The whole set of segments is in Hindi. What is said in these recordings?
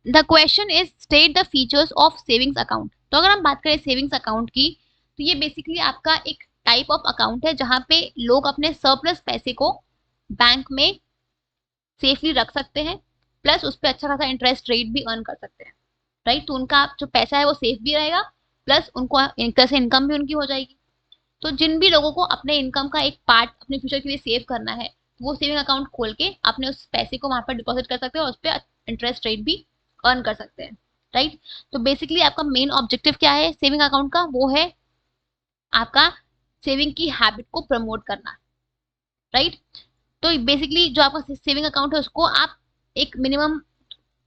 The question is state the features of savings account. तो अगर हम बात करें सेविंग्स अकाउंट की, तो ये बेसिकली आपका एक टाइप ऑफ अकाउंट है जहां पे लोग अपने सरप्लस पैसे को बैंक में सेफली रख सकते हैं, प्लस उस पर अच्छा खासा इंटरेस्ट रेट भी अर्न कर सकते हैं। राइट, तो उनका जो पैसा है वो सेफ भी रहेगा, प्लस उनको एक तरह से इनकम भी उनकी हो जाएगी। तो जिन भी लोगों को अपने इनकम का एक पार्ट अपने फ्यूचर के लिए सेव करना है, वो सेविंग अकाउंट खोल के अपने उस पैसे को वहां पर डिपॉजिट कर सकते हैं और उस पर इंटरेस्ट रेट भी अर्न कर सकते हैं। राइट, तो बेसिकली आपका मेन ऑब्जेक्टिव क्या है सेविंग अकाउंट का, वो है आपका सेविंग की हैबिट को प्रमोट करना। राइट, तो बेसिकली जो आपका सेविंग अकाउंट है उसको आप एक मिनिमम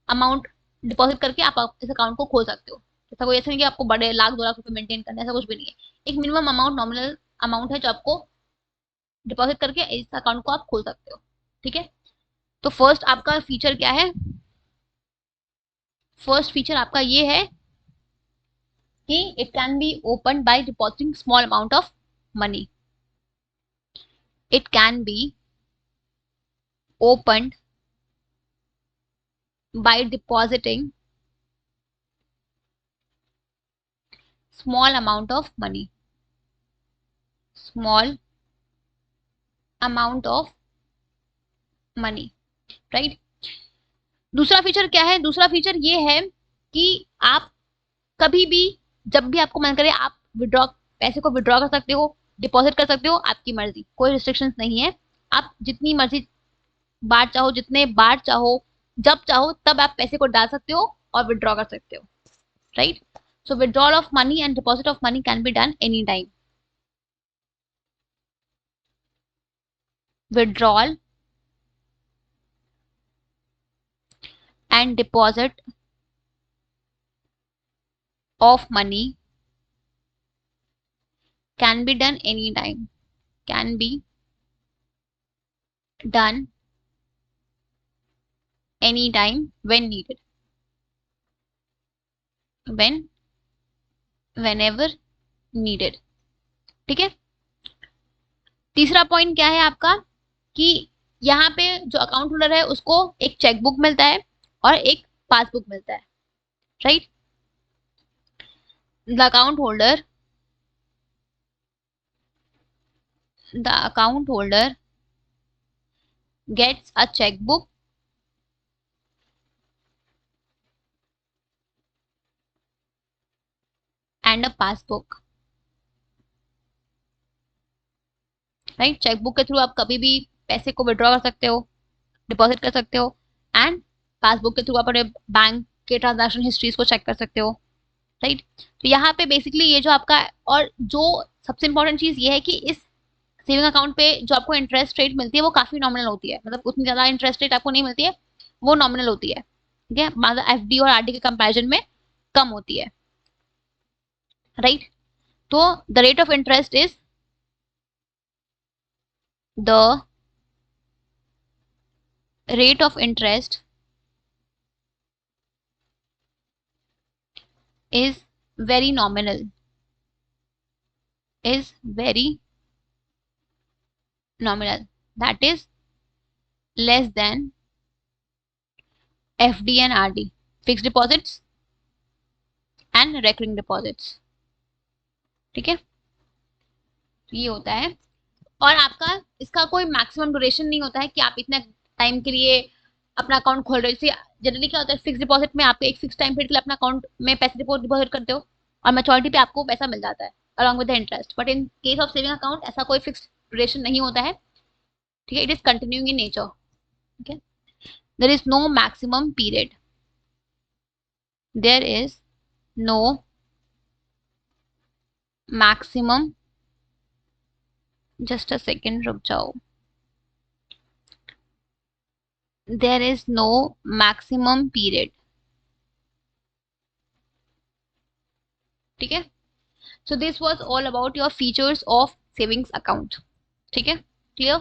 अमाउंट डिपॉजिट करके आप इस अकाउंट को खोल सकते हो। ऐसा कोई ऐसा नहीं कि आपको बड़े लाख 2 लाख रुपए मेंटेन करना है, ऐसा कुछ भी नहीं है। एक मिनिमम अमाउंट, नॉमिनल अमाउंट है जो आपको डिपॉजिट करके इस अकाउंट को आप खोल सकते हो। ठीक है, तो फर्स्ट आपका फीचर क्या है, फर्स्ट फीचर आपका ये है कि it can be open by depositing small amount of money. It can be opened by depositing small amount of money, small amount of money। Right, दूसरा फीचर क्या है, दूसरा फीचर ये है कि आप कभी भी जब भी आपको मन करे आप विड्रॉ, पैसे को विड्रॉ कर सकते हो, डिपॉजिट कर सकते हो, आपकी मर्जी, कोई रिस्ट्रिक्शंस नहीं है। आप जितनी मर्जी बार चाहो, जितने बार चाहो, जब चाहो तब आप पैसे को डाल सकते हो और विड्रॉ कर सकते हो। Right, so withdrawal of money and deposit of money can be done anytime। withdrawal and deposit of money can be done anytime, can be done anytime when needed, whenever needed। ठीक है, तीसरा पॉइंट क्या है आपका कि यहाँ पे जो अकाउंट होल्डर है उसको एक चेकबुक मिलता है और एक पासबुक मिलता है। Right, the account holder, the account holder gets a checkbook and a passbook। Right, chequebook के थ्रू आप कभी भी पैसे को विड्रॉ कर सकते हो, डिपॉजिट कर सकते हो, एंड पासबुक के थ्रू आप अपने बैंक के ट्रांजैक्शन हिस्ट्रीज को चेक कर सकते हो। राइट, तो यहाँ पे बेसिकली ये जो आपका, और जो सबसे इंपॉर्टेंट चीज ये है कि इस सेविंग अकाउंट पे जो आपको इंटरेस्ट रेट मिलती है वो काफी नॉमिनल होती है, मतलब उतनी ज्यादा इंटरेस्ट रेट आपको नहीं मिलती है, वो नॉमिनल होती है। ठीक है, मतलब एफडी और आरडी के कंपैरिजन में कम होती है। राइट, तो the rate of interest is the rate of interest is very nominal, is very nominal, that is less than FD and RD, fixed deposits and recurring deposits। ठीक है, ये होता है। और आपका इसका कोई मैक्सिमम ड्यूरेशन नहीं होता है कि आप इतना टाइम के लिए अपना अकाउंट खोल रहे हो। जनरली क्या होता है, फिक्स डिपॉजिट में आप एक फिक्स टाइम पीरियड के लिए अपना अकाउंट में पैसे डिपॉजिट करते हो और मैच्योरिटी पे आपको पैसा मिल जाता है along with the interest. But in case of saving account ऐसा कोई फिक्स ड्यूरेशन नहीं होता है। ठीक है, it is continuing in nature. ठीक है, there is no maximum period, there is no maximum, just a second रुक जाओ, there is no maximum period। ठीक है, so this was all about your features of savings account। ठीक है, clear।